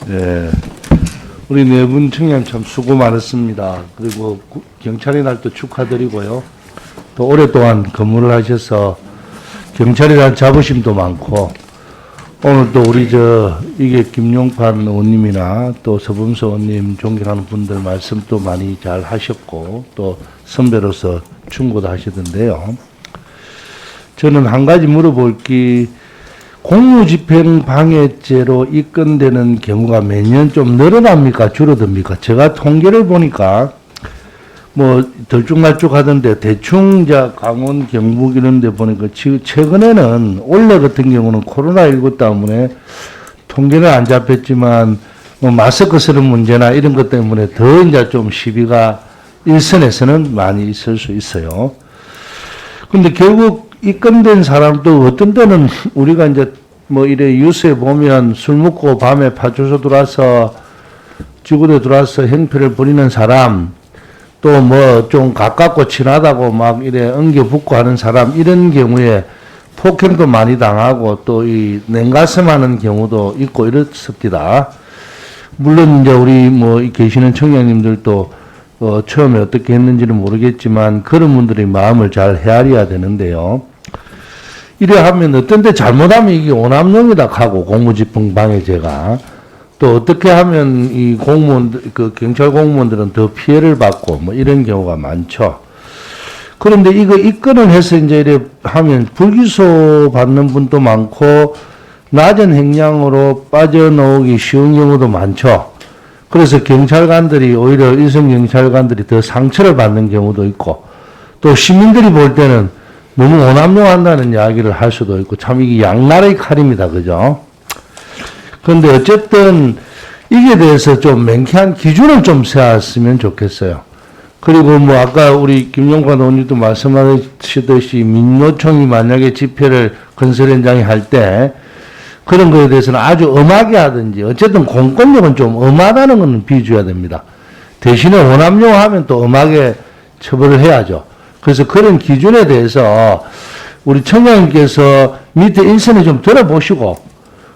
네. 우리 네 분 청년 참 수고 많았습니다. 그리고 경찰의 날도 축하드리고요. 또 오랫동안 근무를 하셔서 경찰에 대한 자부심도 많고, 오늘 또 우리 이게 김용판 의원님이나 또 서범서 의원님 존경하는 분들 말씀도 많이 잘 하셨고, 또 선배로서 충고도 하시던데요. 저는 한 가지 물어볼 게, 공무집행 방해죄로 입건되는 경우가 매년 좀 늘어납니까? 줄어듭니까? 제가 통계를 보니까 뭐 들쭉날쭉 하던데 대충 강원, 경북 이런 데 보니까 최근에는 올해 같은 경우는 코로나19 때문에 통계는 안 잡혔지만 뭐 마스크 쓰는 문제나 이런 것 때문에 더 이제 좀 시비가 일선에서는 많이 있을 수 있어요. 근데 결국 입건된 사람도 어떤 때는 우리가 이제 뭐 이래 뉴스에 보면 술 먹고 밤에 파출소 들어와서 지구대 들어와서 행패를 부리는 사람, 또 뭐 좀 가깝고 친하다고 막 이래 엉겨 붙고 하는 사람, 이런 경우에 폭행도 많이 당하고 또 이 냉가슴하는 경우도 있고 이렇습니다. 물론 이제 우리 뭐 계시는 청년님들도 처음에 어떻게 했는지는 모르겠지만 그런 분들이 마음을 잘 헤아려야 되는데요. 이래 하면 어떤 데 잘못하면 이게 오남용이다 하고 공무집행 방해죄가 또 어떻게 하면 이 공무원들, 경찰 공무원들은 더 피해를 받고 뭐 이런 경우가 많죠. 그런데 이거 입건을 해서 이제 이래 하면 불기소 받는 분도 많고 낮은 행량으로 빠져나오기 쉬운 경우도 많죠. 그래서 경찰관들이 오히려 일선 경찰관들이 더 상처를 받는 경우도 있고, 또 시민들이 볼 때는 너무 오남용한다는 이야기를 할 수도 있고, 참 이게 양날의 칼입니다. 그죠? 그런데 어쨌든 이게 대해서 좀 명쾌한 기준을 좀 세웠으면 좋겠어요. 그리고 뭐 아까 우리 김용관 의원님도 말씀하시듯이 민노총이 만약에 집회를 건설 현장에 할 때 그런 거에 대해서는 아주 엄하게 하든지, 어쨌든 공권력은 좀 엄하다는 것은 비줘야 됩니다. 대신에 오남용하면 또 엄하게 처벌을 해야죠. 그래서 그런 기준에 대해서 우리 청장님께서 밑에 인선에 좀 들어보시고,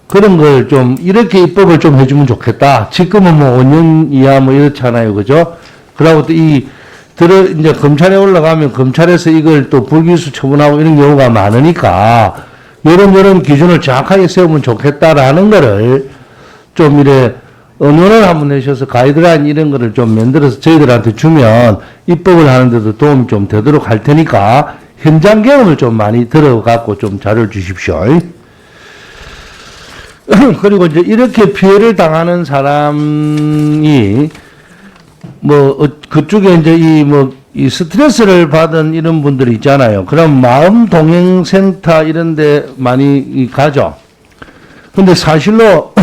그런 걸 좀 이렇게 입법을 좀 해주면 좋겠다. 지금은 뭐 5년 이하 뭐 이렇잖아요. 그죠? 그러고 또 이제 검찰에 올라가면 검찰에서 이걸 또 불기소 처분하고 이런 경우가 많으니까 이런 기준을 정확하게 세우면 좋겠다라는 거를 좀 이래 언론을 한번 내셔서 가이드라인 이런 거를 좀 만들어서 저희들한테 주면 입법을 하는데도 도움이 좀 되도록 할 테니까 현장 경험을 좀 많이 들어갖고 좀 자료를 주십시오. 그리고 이제 이렇게 피해를 당하는 사람이 그쪽에 이제 이 스트레스를 받은 이런 분들이 있잖아요. 그럼 마음 동행센터 이런 데 많이 가죠. 근데 사실로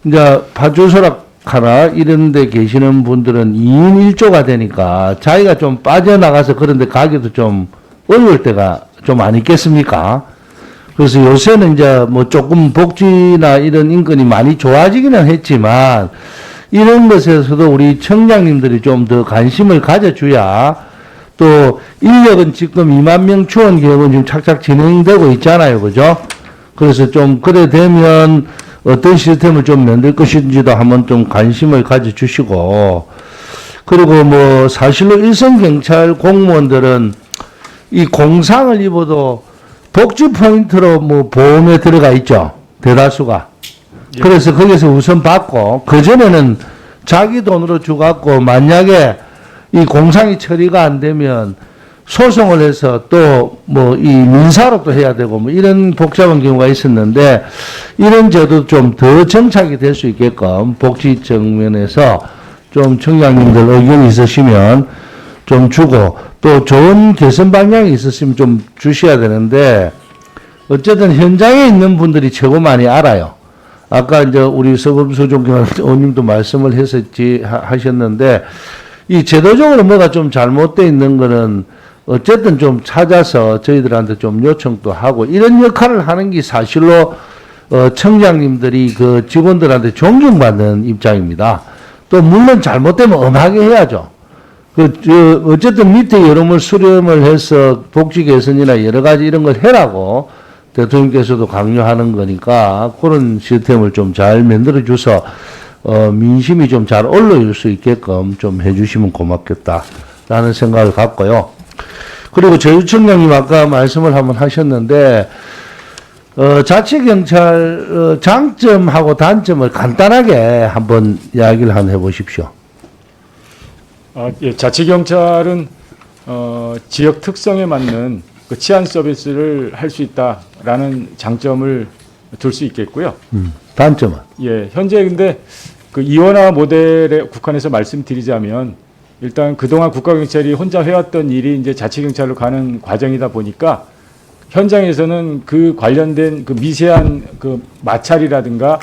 이제 파출소라 하나 이런 데 계시는 분들은 2인 1조가 되니까 자기가 좀 빠져나가서 그런 데 가기도 좀 어려울 때가 좀 안 있겠습니까? 그래서 요새는 이제 뭐 조금 복지나 이런 인권이 많이 좋아지기는 했지만 이런 것에서도 우리 청장님들이 좀 더 관심을 가져줘야, 또 인력은 지금 2만 명 추원 계획은 지금 착착 진행되고 있잖아요. 그죠? 그래서 좀 그래 되면 어떤 시스템을 좀 만들 것인지도 한번 좀 관심을 가져주시고, 그리고 뭐 사실로 일선 경찰 공무원들은 이 공상을 입어도 복지 포인트로 뭐 보험에 들어가 있죠. 대다수가. 그래서 거기서 우선 받고, 그전에는 자기 돈으로 주갖고 만약에 이 공상이 처리가 안 되면 소송을 해서 또 뭐 이 민사로 또 해야 되고 뭐 이런 복잡한 경우가 있었는데, 이런 제도 좀 더 정착이 될 수 있게끔 복지 측면에서 좀 청장님들 의견이 있으시면 좀 주고, 또 좋은 개선 방향이 있으시면 좀 주셔야 되는데, 어쨌든 현장에 있는 분들이 최고 많이 알아요. 아까 이제 우리 서범수 의원님도 말씀을 하셨는데, 이 제도적으로 뭐가 좀 잘못되어 있는 거는 어쨌든 좀 찾아서 저희들한테 좀 요청도 하고, 이런 역할을 하는 게 사실로 청장님들이 그 직원들한테 존경받는 입장입니다. 또 물론 잘못되면 엄하게 해야죠. 어쨌든 밑에 여러모로 수렴을 해서 복지 개선이나 여러 가지 이런 걸 해라고 대통령께서도 강요하는 거니까 그런 시스템을 좀 잘 만들어 줘서 민심이 좀 잘 올라올 수 있게끔 좀 해주시면 고맙겠다라는 생각을 갖고요. 그리고 제주청장님 아까 말씀을 한번 하셨는데 자치경찰 장점하고 단점을 간단하게 한번 이야기를 한번 해보십시오. 예, 자치경찰은 지역 특성에 맞는 그 치안 서비스를 할 수 있다라는 장점을 둘 수 있겠고요. 단점은? 예, 현재 근데 그 이원화 모델에 국한해서 말씀드리자면 일단 그동안 국가경찰이 혼자 해왔던 일이 이제 자치경찰로 가는 과정이다 보니까 현장에서는 그 관련된 그 미세한 그 마찰이라든가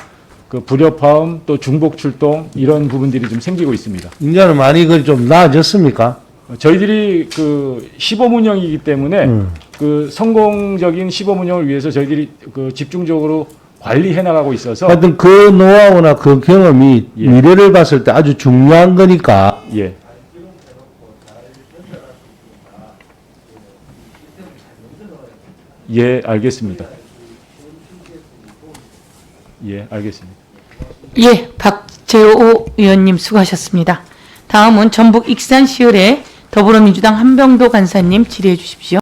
그 불협화음 또 중복 출동 이런 부분들이 좀 생기고 있습니다. 이제는 많이 그 좀 나아졌습니까? 저희들이 그 시범 운영이기 때문에 그 성공적인 시범 운영을 위해서 저희들이 그 집중적으로 관리해 나가고 있어서 하여튼 그 노하우나 그 경험이 예. 미래를 봤을 때 아주 중요한 거니까. 예. 예, 알겠습니다. 예, 알겠습니다. 예, 박재호 의원님 수고하셨습니다. 다음은 전북 익산시을의 더불어민주당 한병도 간사님 질의해 주십시오.